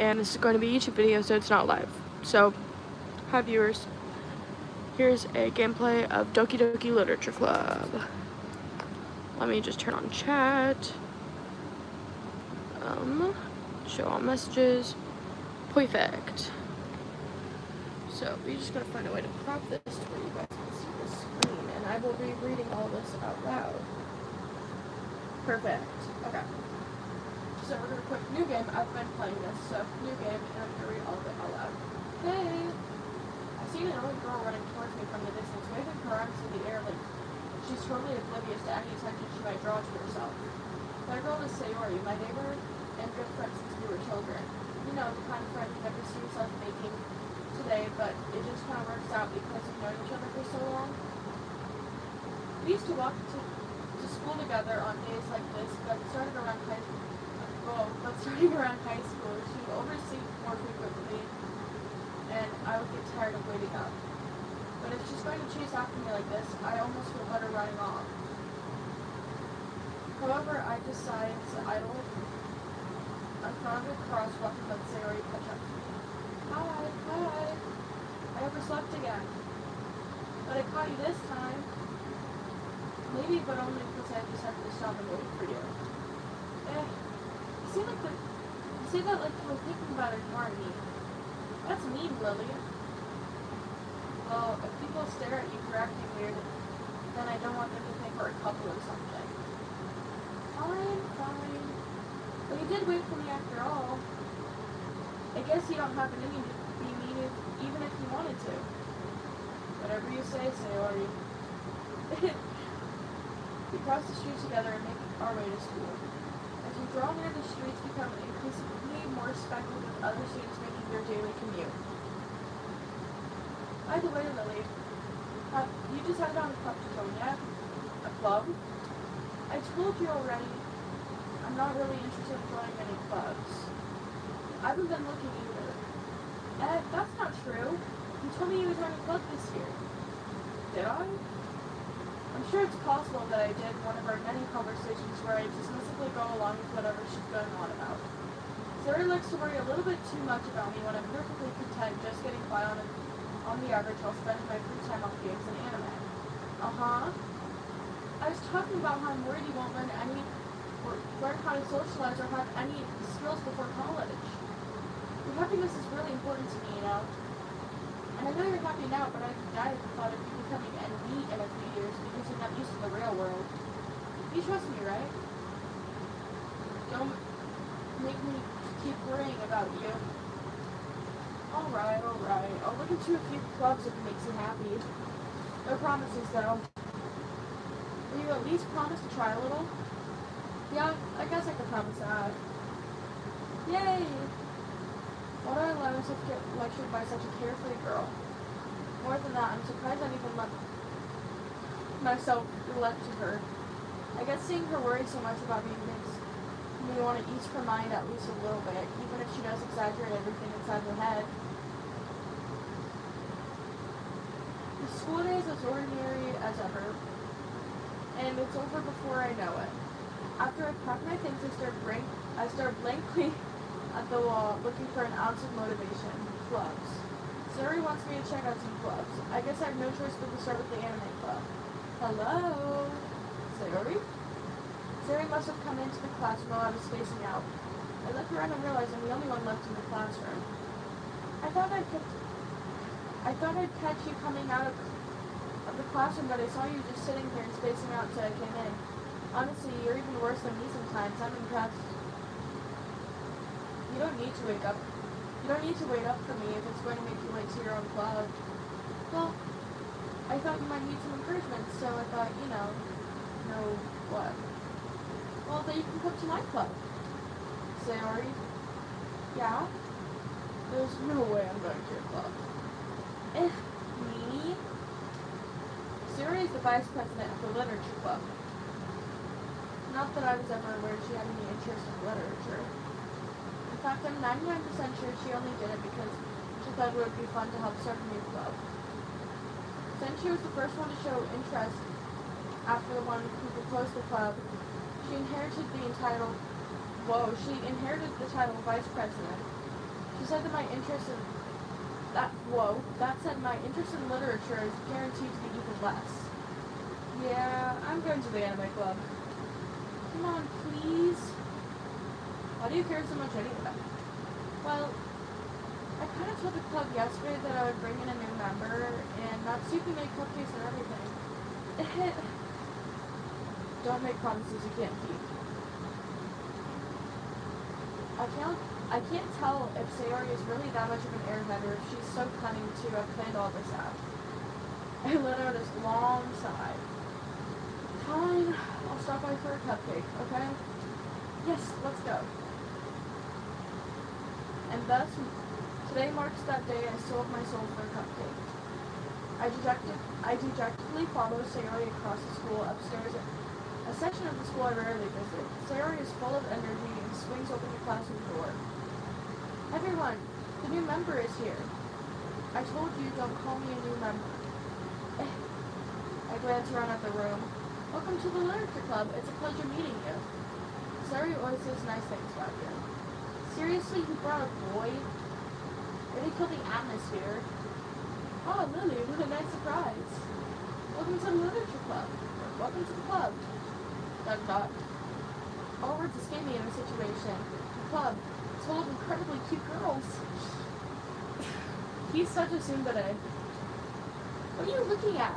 and this is going to be a YouTube video, so it's not live. So, hi viewers, here's a gameplay of Doki Doki Literature Club. Let me just turn on chat. Show all messages. Perfect. So, we just gotta find a way to crop this to where you guys can see the screen, and I will be reading all this out loud. Perfect. Okay. So we're gonna click new game. I've been playing this, so new game, and I'm gonna read all of it out loud. Hey! I seen an old girl running towards me from the distance, waving her arms in the air like she's totally oblivious to any attention she might draw to herself. That girl is Sayori, my neighbor and good friend since we were children. You know, the kind of friend you never see yourself making today, but it just kind of works out because you've known each other for so long. We used to walk to school together on days like this, but starting around high school, she would oversleep more frequently, and I would get tired of waiting up. But if she's going to chase after me like this, I almost feel better running off. However, I decided to idle in front of a crosswalk and let Sayori catch up to me. Hi. I overslept again. But I caught you this time. Maybe, but only because I decided to stop and wait for you. You say that like you were thinking about ignoring me. That's mean, Lily. Well, if people stare at you for acting weird, then I don't want them to think we're a couple or something. Fine. But you did wait for me after all. I guess you don't have it in you to be mean even if you wanted to. Whatever you say, Sayori. We cross the street together and make our way to school. As we draw near, the streets become increasingly more speckled with other students making their daily commute. By the way, Lily, have you decided on a club to join yet? A club? I told you already, I'm not really interested in joining any clubs. I haven't been looking either. Ed, that's not true. You told me you would join a club this year. Did I? I'm sure it's possible that I did one of our many conversations where I dismissively go along with whatever she's going on about. Sarah likes to worry a little bit too much about me when I'm perfectly content just getting by on the average while spending my free time on games and anime. I was talking about how I'm worried you won't learn how to socialize or have any skills before college. Your happiness is really important to me, you know. And I know you're happy now, but I thought of you becoming NB in a few years because you're not used to the real world. You trust me, right? Don't make me keep worrying about you. Alright. I'll look into a few clubs if it makes you happy. No promises, though. Will you at least promise to try a little? Yeah, I guess I could promise that. Yay! Why do I allow myself to get lectured by such a carefree girl? More than that, I'm surprised I'd even let myself lecture her. I guess seeing her worry so much about me makes me want to ease her mind at least a little bit, even if she does exaggerate everything inside her head. The school day is as ordinary as ever, and it's over before I know it. After I pack my things, I stare blankly at the wall, looking for an ounce of motivation. Clubs. Sayori wants me to check out some clubs. I guess I have no choice but to start with the anime club. Hello? Sayori? Sayori must have come into the classroom while I was spacing out. I look around and realize I'm the only one left in the classroom. I thought I'd catch you coming out of the classroom, but I saw you just sitting here and spacing out until I came in. Honestly, you're even worse than me sometimes. I'm impressed. You don't need to wait up for me if it's going to make you late to your own club. Well, I thought you might need some encouragement, so I thought, what? Well, then you can come to my club. Sayori? Yeah? There's no way I'm going to your club. Me? Sayori is the vice president of the literature club. Not that I was ever aware she had any interest in literature. In fact, I'm 99% sure she only did it because she thought it would be fun to help start a new club. Since she was the first one to show interest after the one who proposed the club, she inherited the title vice president. She said that that said my interest in literature is guaranteed to be even less. Yeah, I'm going to the anime club. Come on, please. Why do you care so much anyway? Well, I kind of told the club yesterday that I would bring in a new member, and Natsuki made cupcakes and everything. Don't make promises you can't keep. I can't tell if Sayori is really that much of an airbender if she's so cunning to have planned all this out. I let out this long sigh. Fine, I'll stop by for a cupcake, okay? Yes, let's go. And thus, today marks that day I sold my soul for a cupcake. I dejectedly follow Sayori across the school upstairs, a section of the school I rarely visit. Sayori is full of energy and swings open the classroom door. Everyone, the new member is here. I told you don't call me a new member. I glance around at the room. Welcome to the literature club. It's a pleasure meeting you. Sayori always says nice things about you. Seriously, you brought a boy? Really kill the atmosphere. Oh, Lily, what a nice surprise. Welcome to the literature club. Welcome to the club. ... All words escape me in this situation. The club. It's full of incredibly cute girls. He's such a tsundere. What are you looking at?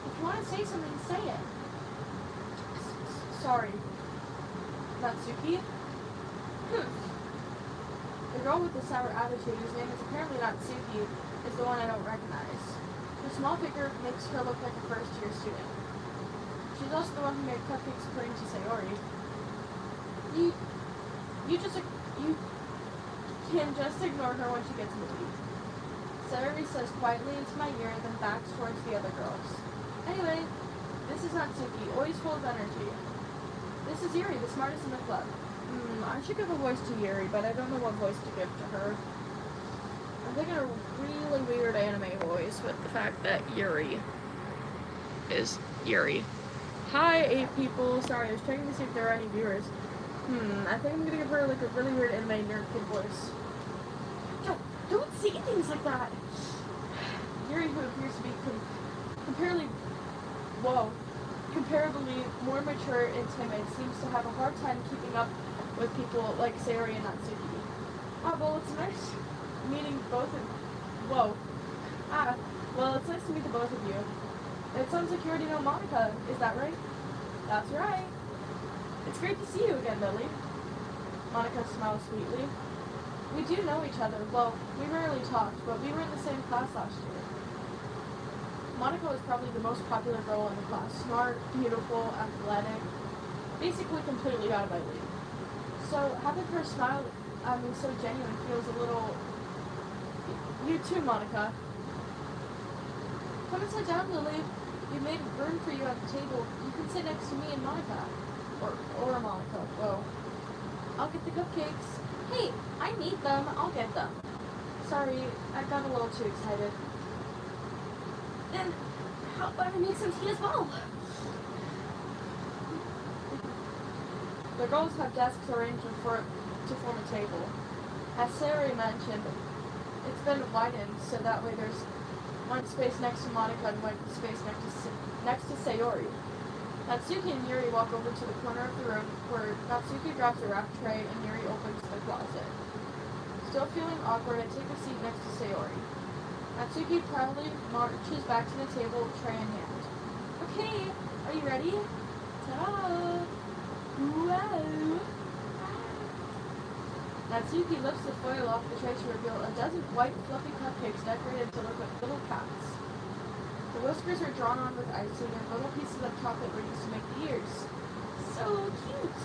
If you want to say something, say it. Sorry. Natsuki? The girl with the sour attitude, whose name is apparently Natsuki, is the one I don't recognize. Her small figure makes her look like a first-year student. She's also the one who made cupcakes according to Sayori. You can just ignore her when she gets moody. Sayori says quietly into my ear, then backs towards the other girls. Anyway, this is Natsuki, always full of energy. This is Yuri, the smartest in the club. I should give a voice to Yuri, but I don't know what voice to give to her. I'm thinking a really weird anime voice with the fact that Yuri is Yuri. Hi, 8 people. Sorry, I was checking to see if there are any viewers. I think I'm gonna give her like a really weird anime nerd kid voice. Yo, don't say things like that! Yuri, who appears to be comparably more mature and timid, seems to have a hard time keeping up with people like Sayori and Natsuki. Well, it's nice meeting both of well, it's nice to meet the both of you. It sounds like you already know Monica, is that right? That's right. It's great to see you again, Lily. Monica smiles sweetly. We do know each other. Well, we rarely talked, but we were in the same class last year. Monica was probably the most popular girl in the class. Smart, beautiful, athletic, basically completely out of my league. So having her smile at me so genuine feels a little... You too, Monica. Come and sit down, Lily. We made room for you at the table. You can sit next to me and Monica. Or Monica. Whoa. I'll get the cupcakes. Hey, I need them. I'll get them. Sorry, I got a little too excited. Then, how about I make some tea as well? The girls have desks arranged to form a table. As Sayori mentioned, it's been widened so that way there's one space next to Monica and one space next to Sayori. Natsuki and Yuri walk over to the corner of the room where Natsuki grabs a wrap tray and Yuri opens the closet. Still feeling awkward, I take a seat next to Sayori. Natsuki proudly marches back to the table, tray in hand. Okay, are you ready? Ta-da! Whoa! Natsuki lifts the foil off the tray to reveal a dozen white, fluffy cupcakes decorated to look like little cats. The whiskers are drawn on with icing, and little pieces of chocolate were used to make the ears. So cute!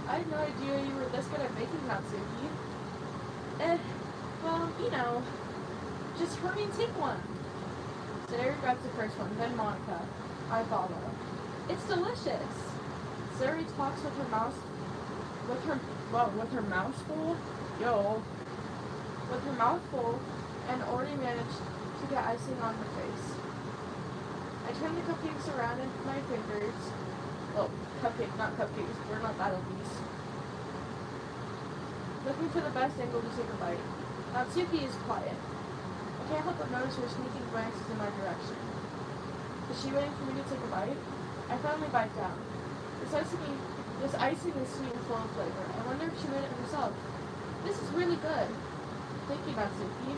I had no idea you were this good at baking, Natsuki. Well, you know, just hurry and take one. Sayori grabs the first one, then Monica. I follow. It's delicious! Sayori talks with her mouth full, and already managed to get icing on her face. I turn the cupcakes around in my fingers. Well, cupcake, not cupcakes. We're not that obese. looking for the best angle to take a bite. Natsuki is quiet. I can't help but notice her sneaking glances in my direction. Is she waiting for me to take a bite? I finally bite down. This icing is sweet and full of flavor. I wonder if she made it herself. This is really good. Thank you, Natsuki.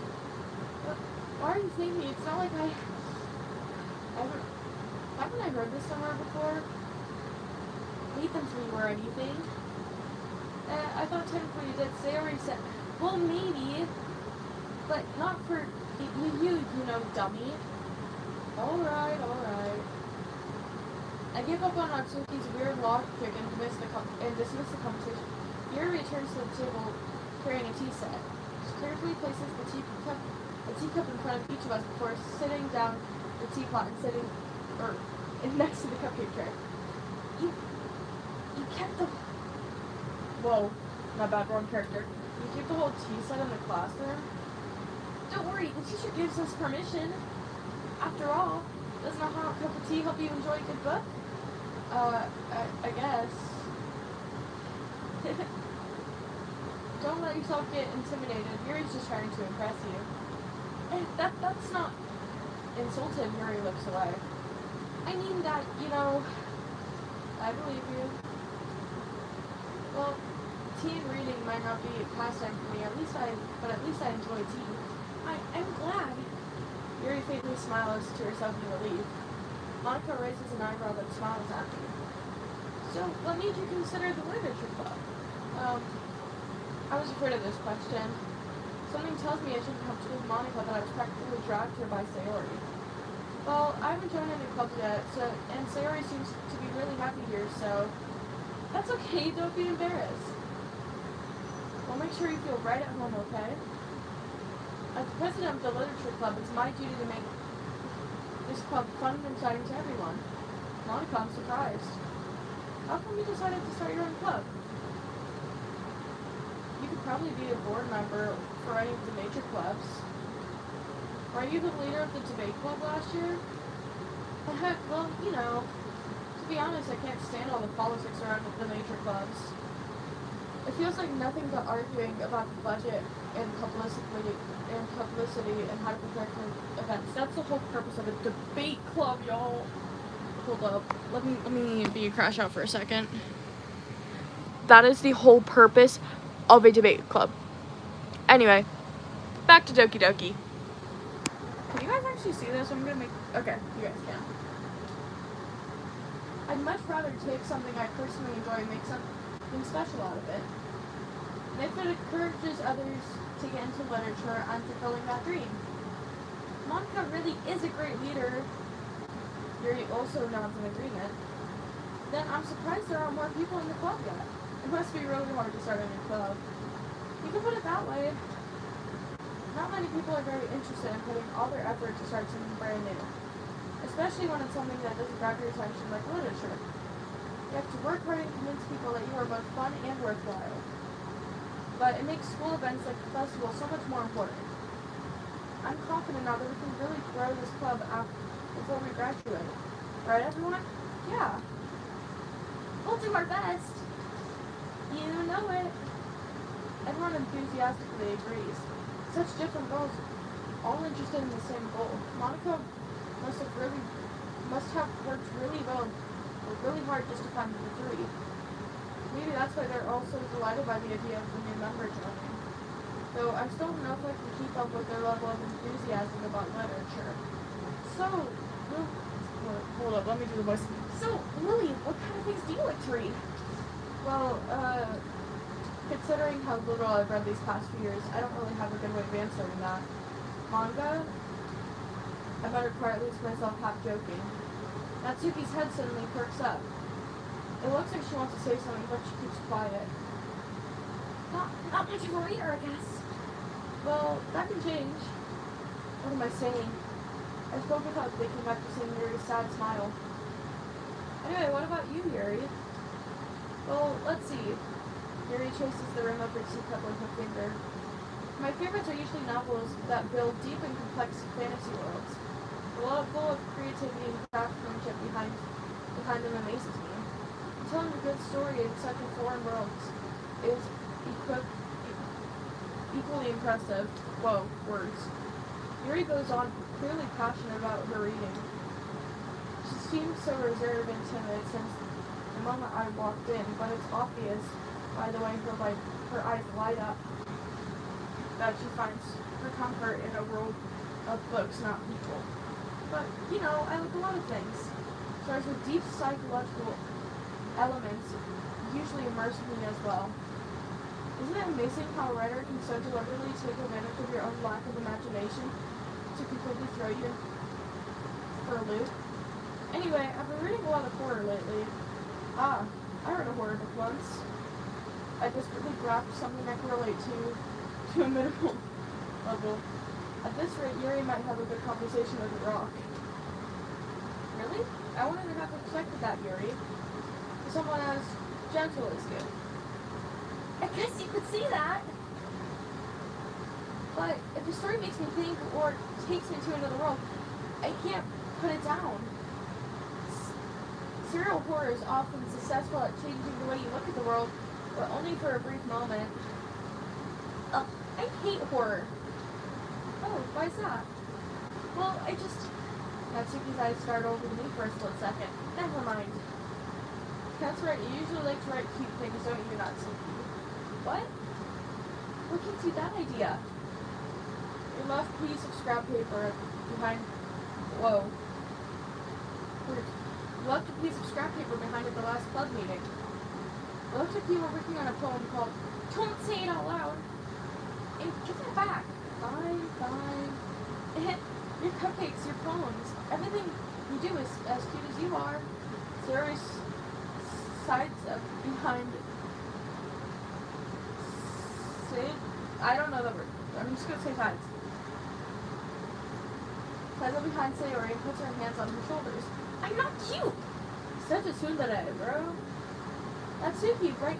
But why are you thanking me? It's not like haven't I heard this somewhere before? Eat them for you or anything. I thought technically you did. Sayori said, well, maybe, but not for you know, dummy. Alright. I give up on Natsuki's weird logic and dismiss the conversation. Yuri returns to the table carrying a tea set. She carefully places the teacup in front of each of us before sitting down the teapot and next to the cupcake tray. You kept the... Whoa, my bad, wrong character. You keep the whole tea set in the classroom? Don't worry, the teacher gives us permission. After all, doesn't a hot cup of tea help you enjoy a good book? I guess. Don't let yourself get intimidated. Yuri's just trying to impress you. And that's not insulted. Yuri looks away. I mean that, you know, I believe you. Well, tea and reading might not be a pastime for me, but at least I enjoy tea. I'm glad. Yuri faintly smiles to herself in relief. Monica raises an eyebrow but smiles at me. So, what made you consider the literature club? I was afraid of this question. Something tells me I shouldn't have told Monica that I was practically dragged here by Sayori. Well, I haven't joined any clubs yet, and Sayori seems to be really happy here, so that's okay, don't be embarrassed. Well, make sure you feel right at home, okay? As president of the literature club, it's my duty to make this club fun and exciting to everyone. Monica, I'm surprised. How come you decided to start your own club? You could probably be a board member for any of the major clubs. Were you the leader of the debate club last year? Heck, well, you know, to be honest, I can't stand all the politics around the major clubs. It feels like nothing but arguing about the budget and publicity and how to prepare for events. That's the whole purpose of a debate club, y'all. Hold up. Let me be a crash out for a second. That is the whole purpose of a debate club. Anyway, back to Doki Doki. Can you guys actually see this? Okay, you guys can. I'd much rather take something I personally enjoy and make something special out of it. And if it encourages others to get into literature, I'm fulfilling that dream. Monica really is a great leader. Yuri also nods in agreement. Then I'm surprised there aren't more people in the club yet. It must be really hard to start a new club. You can put it that way. Not many people are very interested in putting all their effort to start something brand new. Especially when it's something that doesn't grab your attention like literature. You have to work hard and convince people that you are both fun and worthwhile. But it makes school events like the festival so much more important. I'm confident now that we can really grow this club before we graduate. Right, everyone? Yeah. We'll do our best. You know it. Everyone enthusiastically agrees. Such different goals, all interested in the same goal. Monica must have worked really hard just to find the three. Maybe that's why they're all so delighted by the idea of the new member joining. Though I still don't know if I can keep up with their level of enthusiasm about literature. So, hold up, let me do the voice. So, Lily, what kind of things do you like to read? Well, considering how little I've read these past few years, I don't really have a good way of answering that. Manga? I muttered quietly to myself, half joking. Natsuki's head suddenly perks up. It looks like she wants to say something, but she keeps quiet. Not much of a reader, I guess. Well, that can change. What am I saying? I spoke without thinking after seeing Yuri's sad smile. Anyway, what about you, Yuri? Well, let's see. Yuri traces the rim of her teacup with her finger. My favorites are usually novels that build deep and complex fantasy worlds. The love full of creativity and craftsmanship behind them amazes me. Telling a good story in such a foreign world is equally impressive. Whoa, words. Yuri goes on, clearly passionate about her reading. She seems so reserved and timid since the moment I walked in, but it's obvious by the way her eyes light up that she finds her comfort in a world of books, not people. But, you know, I like a lot of things. Stories with deep psychological elements usually immerse me as well. Isn't it amazing how a writer can so deliberately take advantage of your own lack of imagination to completely throw you for a loop? Anyway, I've been reading a lot of horror lately. I read a horror book once. I desperately grasped something I could relate to a minimal level. At this rate, Yuri might have a good conversation with a rock. Really? I wouldn't have expected that, Yuri. Someone as gentle as you. I guess you could see that. But if a story makes me think or takes me to another world, I can't put it down. Serial horror is often successful at changing the way you look at the world, but only for a brief moment. Ugh, I hate horror. Oh, why is that? Well, Natsuki's eyes started over to me for a split second. Never mind. That's right, you usually like to write cute things, don't you, Natsuki? What? What gives you that idea? Your left piece of scrap paper behind... Whoa. Weird. You left a piece of scrap paper behind at the last club meeting. It looks like you were working on a poem called Don't Say It Out Loud. And give it back. Fine. Your cupcakes, your poems, everything you do is as cute as you are. Sarah's sides up behind Sid. I don't know the word. I'm just gonna say sides. Sides up behind Sayori and puts her hands on her shoulders. I'm not cute! Such a tsundere, bro. Natsuki, write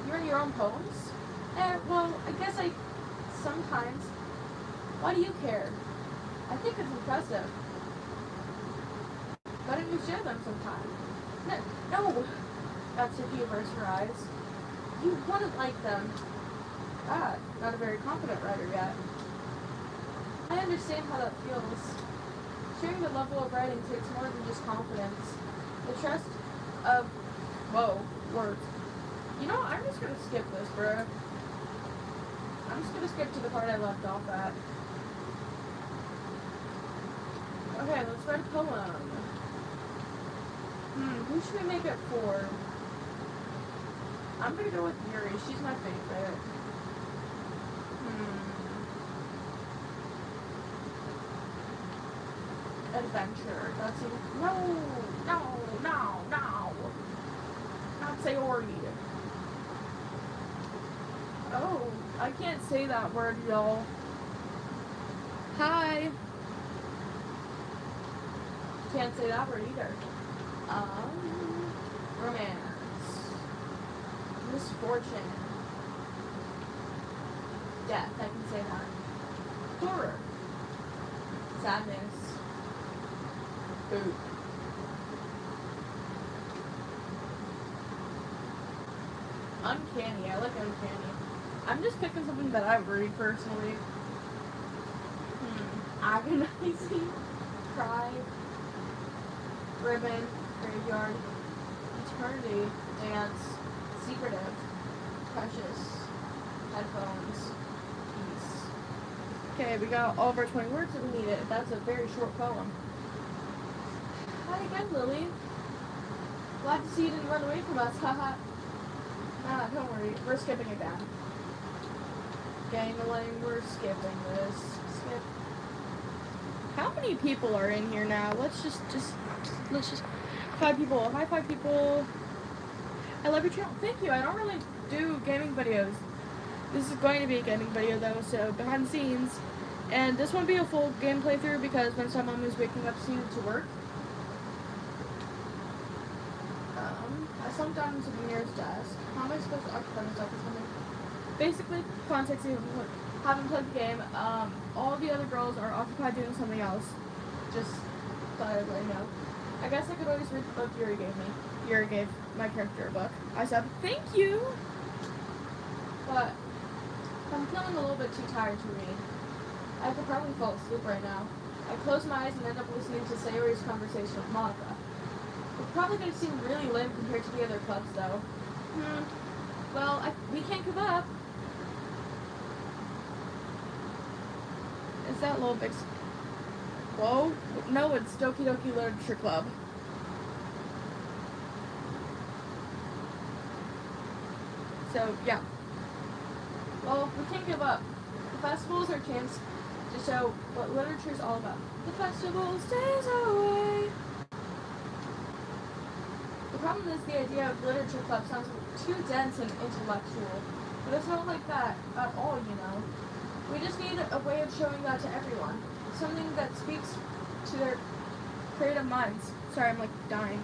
you're in your own poems? Well, I guess I sometimes. Why do you care? I think it's impressive. Why don't you share them sometime? No! Natsuki averts her eyes. You wouldn't like them. Not a very confident writer yet. I understand how that feels. Sharing the level of writing takes more than just confidence. The trust of... Whoa, words. You know, I'm just gonna skip this, bro. I'm just gonna skip to the part I left off at. Okay, let's write a poem. Who should we make it for? I'm gonna go with Yuri. She's my favorite. Adventure. That's even... No! Not Sayori. Oh, I can't say that word, y'all. Hi! Can't say that word either. Romance. Misfortune. Death, I can say that. Horror. Sadness. Food. Uncanny. I like uncanny. I'm just picking something that I read personally. Agonizing. Cry. Ribbon. Graveyard. Eternity. Dance. Secretive. Precious. Headphones. Peace. Okay, we got all of our 20 words that we needed. That's a very short poem. Hi again, Lily. Glad to see you didn't run away from us, haha. Don't worry, we're skipping again. Gangling, we're skipping this. Skip. How many people are in here now? Let's just 5 people. Hi, 5 people. I love your channel. Thank you. I don't really do gaming videos. This is going to be a gaming video though, so behind the scenes. And this won't be a full game playthrough because my mom is waking up soon to work. I slumped down into the nearest desk. How am I supposed to occupy myself with something? Basically, context, you haven't played the game. All the other girls are occupied doing something else. Just thought I'd let you know. I guess I could always read the book Yuri gave me. Yuri gave my character a book. I said, thank you! But, I'm feeling a little bit too tired to read. I could probably fall asleep right now. I close my eyes and end up listening to Sayori's conversation with Monica. It's probably going to seem really lame compared to the other clubs, though. Well, we can't give up. Is that Little Big... Whoa? No, it's Doki Doki Literature Club. So, yeah. Well, we can't give up. The festival is our chance to show what literature is all about. The festival stays away. The problem is the idea of literature club sounds too dense and intellectual. But it's not like that at all, you know. We just need a way of showing that to everyone. Something that speaks to their creative minds. Sorry, I'm like dying.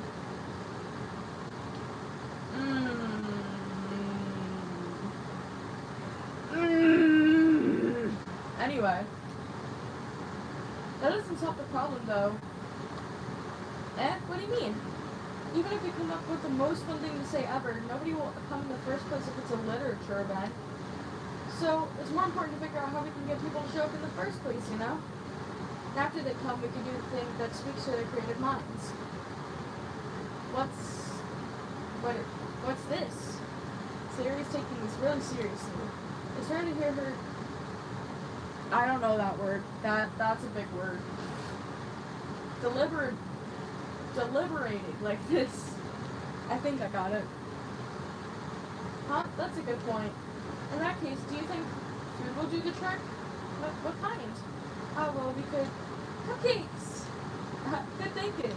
Anyway. That doesn't solve the problem, though. What do you mean? Even if we come up with the most fun thing to say ever, nobody will come in the first place if it's a literature event. So, it's more important to figure out how we can get people to show up in the first place, you know? And after they come, we can do the thing that speaks to their creative minds. What's this? Sayori's taking this really seriously. It's rare to hear her... I don't know that word. That's a big word. Deliberating like this. I think I got it. Huh? That's a good point. In that case, do you think food will do the trick? What kind? Oh, well, we could... Cupcakes! Good thinking.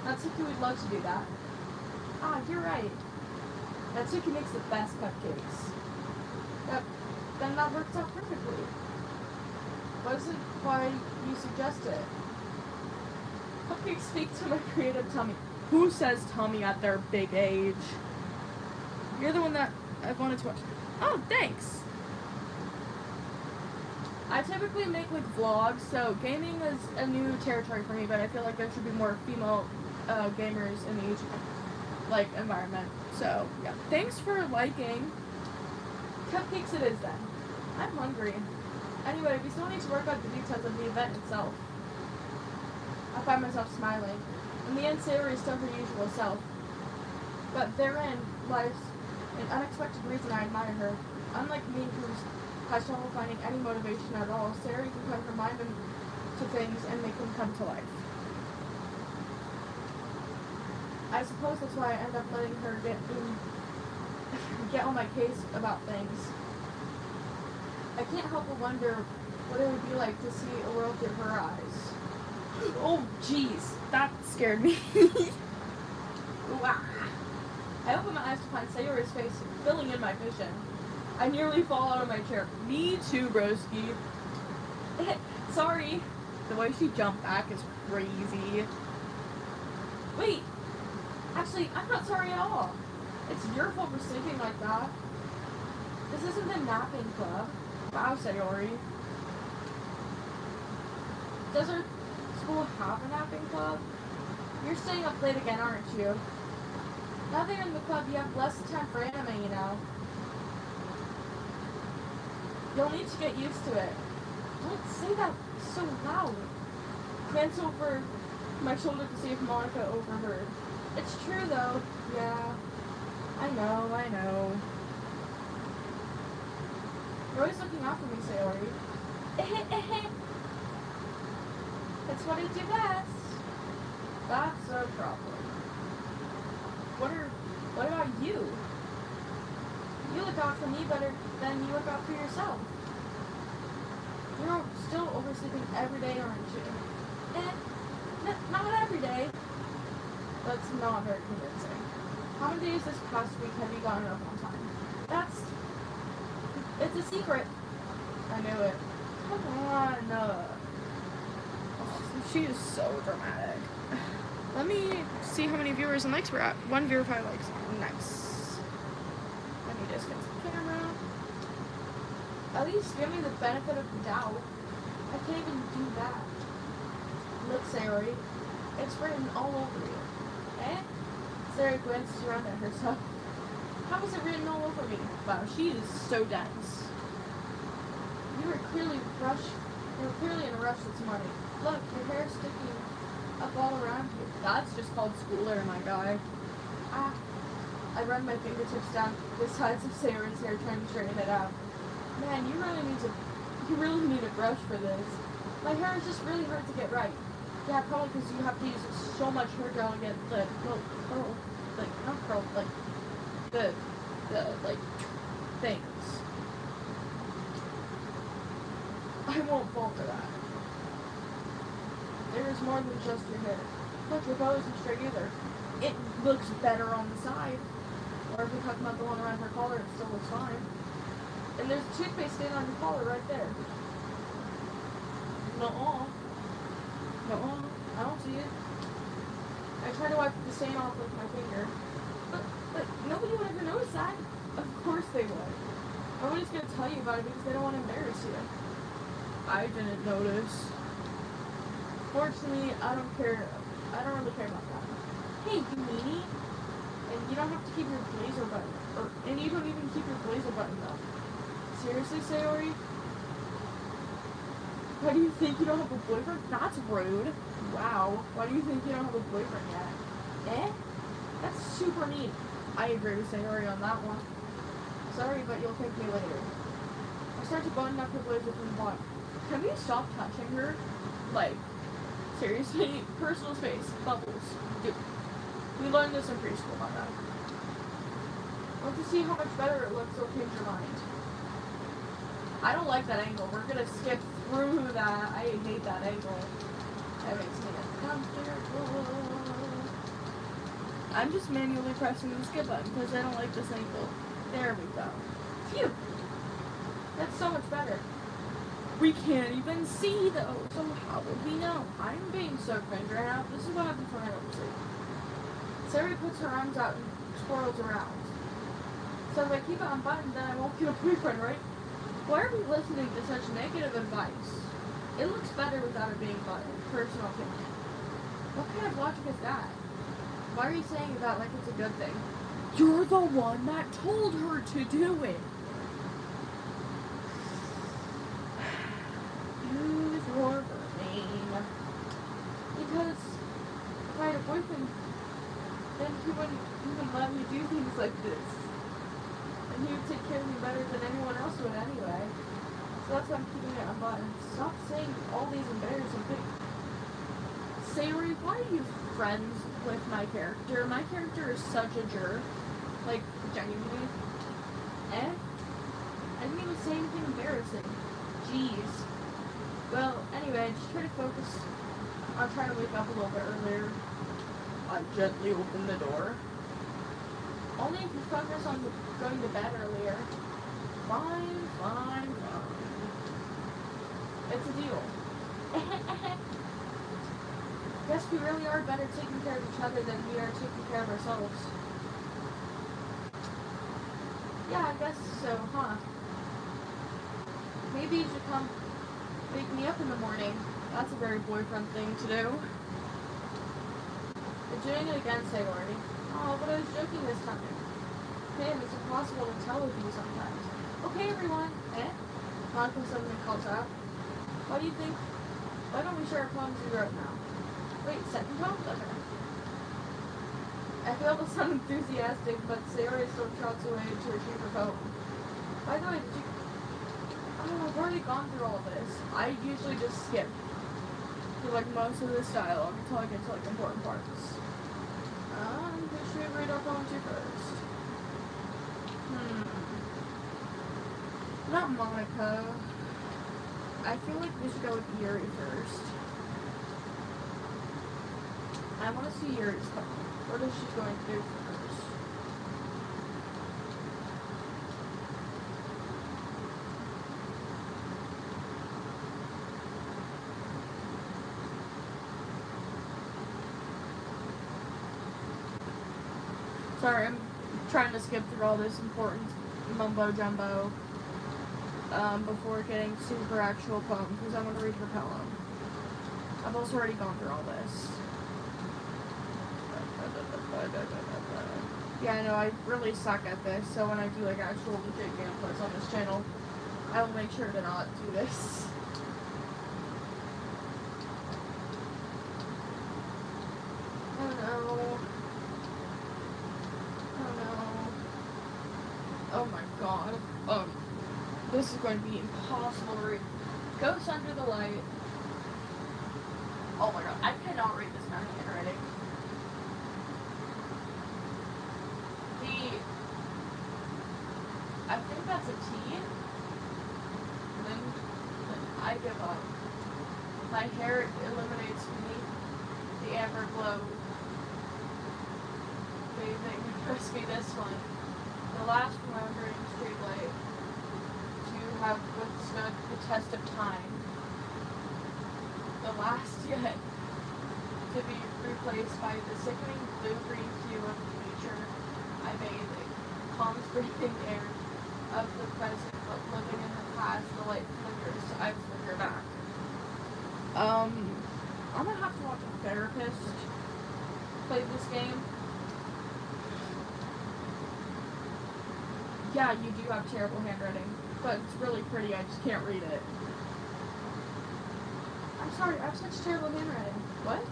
Natsuki would love to do that. Ah, you're right. Natsuki makes the best cupcakes. Yep. Then that works out perfectly. Wasn't why you suggested it. Cupcakes speak to my creative tummy. Who says tummy at their big age? You're the one that I've wanted to watch. Oh, thanks! I typically make, like, vlogs, so gaming is a new territory for me, but I feel like there should be more female gamers in the like, environment. So, yeah. Thanks for liking. Cupcakes it is, then. I'm hungry. Anyway, we still need to work out the details of the event itself. I find myself smiling. In the end, Sayori is still her usual self. But therein lies an unexpected reason I admire her. Unlike me, who has trouble finding any motivation at all, Sayori can put her mind into things and make them come to life. I suppose that's why I end up letting her get on my case about things. I can't help but wonder what it would be like to see a world through her eyes. Oh, jeez, that scared me. Wow. I open my eyes to find Sayori's face filling in my vision. I nearly fall out of my chair. Me too, broski. Sorry. The way she jumped back is crazy. Wait. Actually, I'm not sorry at all. It's your fault for sleeping like that. This isn't the napping club. Wow, Sayori. Does our school have a napping club? You're staying up late again, aren't you? Now that you're in the club, you have less time for anime, you know. You'll need to get used to it. Don't say that so loud. Glanced over my shoulder to see if Monica overheard. It's true, though. Yeah. I know. You're always looking out for me, Sayori. That's what I do best. That's a problem. What about you? You look out for me better than you look out for yourself. You're still oversleeping every day, aren't you? Not every day. That's not very convincing. How many days this past week have you gotten up on time? It's a secret. I knew it. Come on. She is so dramatic. Let me see how many viewers and likes we're at. 1 viewer, 5 likes. Nice. Let me just fix the camera. At least give me the benefit of the doubt. I can't even do that. Look, Sayori. It's written all over you. Sayori glances around at herself. How is it written all over me? Wow, she is so dense. clearly in a rush this morning. Look, your hair's sticking up all around you. That's just called school hair, my guy. Ah. I run my fingertips down the sides of Sarah's hair trying to straighten it out. Man, you really need a brush for this. My hair is just really hard to get right. Yeah, probably because you have to use so much hair gel to get the curl, like things. I won't fall for that. There is more than just your hair. Look, your bow isn't straight either. It looks better on the side. Or if you're talking about the one around her collar, it still looks fine. And there's a toothpaste stain on your collar right there. Nuh-uh. Nuh-uh. I don't see it. I try to wipe the stain off with my finger. But nobody would ever notice that. Of course they would. Nobody's going to tell you about it because they don't want to embarrass you. I didn't notice. Fortunately, I don't care. I don't really care about that. Hey, you meanie. And you don't have to keep your blazer button. And you don't even keep your blazer button up. Seriously, Sayori? Why do you think you don't have a boyfriend? That's rude. Wow. Why do you think you don't have a boyfriend yet? Eh? That's super neat. I agree with Sayori on that one. Sorry, but you'll thank me later. I start to button up her blazer from the bottom. Can we stop touching her? Like, seriously? Personal space. Bubbles. Dude. We learned this in preschool, my God. Want to see how much better it looks, so change your mind. I don't like that angle. We're gonna skip through that. I hate that angle. That makes me uncomfortable. I'm just manually pressing the skip button because I don't like this angle. There we go. Phew! That's so much better. We can't even see though, so how would we know? I'm being so cringe right now. This is what happens when I don't sleep. Sarah puts her arms out and twirls around. So if I keep it unbuttoned, then I won't get a boyfriend, right? Why are we listening to such negative advice? It looks better without it being buttoned. Personal opinion. What kind of logic is that? Why are you saying that like it's a good thing? You're the one that told her to do it. Use your brain. Because if I had a boyfriend, then he wouldn't even let me do things like this. And he would take care of me better than anyone else would anyway. So that's why I'm keeping it unbuttoned. Stop saying all these embarrassing things. Sayori, why are you friends with my character? My character is such a jerk. Like, genuinely. Eh? I didn't even say anything embarrassing. Jeez. Well, anyway, just try to focus on trying to wake up a little bit earlier. I gently open the door. Only if you focus on going to bed earlier. Fine. It's a deal. Guess we really are better taking care of each other than we are taking care of ourselves. Yeah, I guess so, huh? Maybe you should come wake me up in the morning. That's a very boyfriend thing to do. You're doing it again, Sayori. Oh, but I was joking this time. Man, it's impossible to tell with you sometimes. Okay, everyone. Monica suddenly calls out. Why don't we share a poem we wrote now? Wait, second poem? Okay. I feel to sound enthusiastic, but Sayori still trots away to retrieve her poem. By the way, I've already gone through all of this. I usually just skip through like most of this dialogue until I get to like important parts. Who should we read our poem to first? Not Monica. I feel like we should go with Yuri first. I want to see Yuri's poem. What is she going to do first? Sorry, I'm trying to skip through all this important mumbo jumbo before getting to her actual poem, because I want to read her poem. I've also already gone through all this. Yeah, I know, I really suck at this, so when I do like actual legit gameplays on this channel, I will make sure to not do this. Oh no. Oh no. Oh my god. This is going to be impossible to read. Ghost under the light. Oh my god, I cannot read this kind of handwriting. I think that's a T. Then I give up. My hair illuminates me. The amber glow. Bathing. Press me this one. The last remembering streetlight to have withstood the test of time. The last yet to be replaced by the sickening blue-green hue of the future I bathe in. Calm breathing air of the present, but living in the past, the light flickers, I flicker back. I'm gonna have to watch a therapist play this game. Yeah, you do have terrible handwriting, but it's really pretty, I just can't read it. I'm sorry, I have such terrible handwriting. What?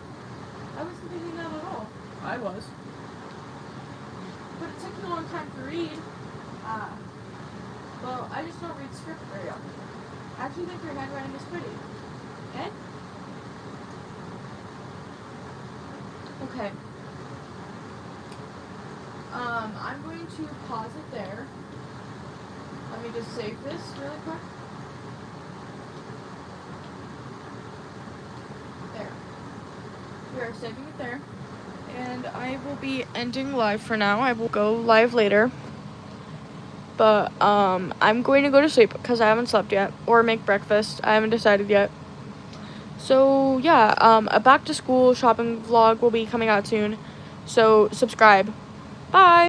I wasn't thinking that at all. I was. But it took me a long time to read. Well, I just don't read script very often. I actually think your handwriting is pretty. Eh? Okay. I'm going to pause it there. Let me just save this really quick. There. We are saving it there. And I will be ending live for now. I will go live later. But I'm going to go to sleep because I haven't slept yet, or make breakfast. I haven't decided yet. So yeah, a back to school shopping vlog will be coming out soon. So subscribe. Bye.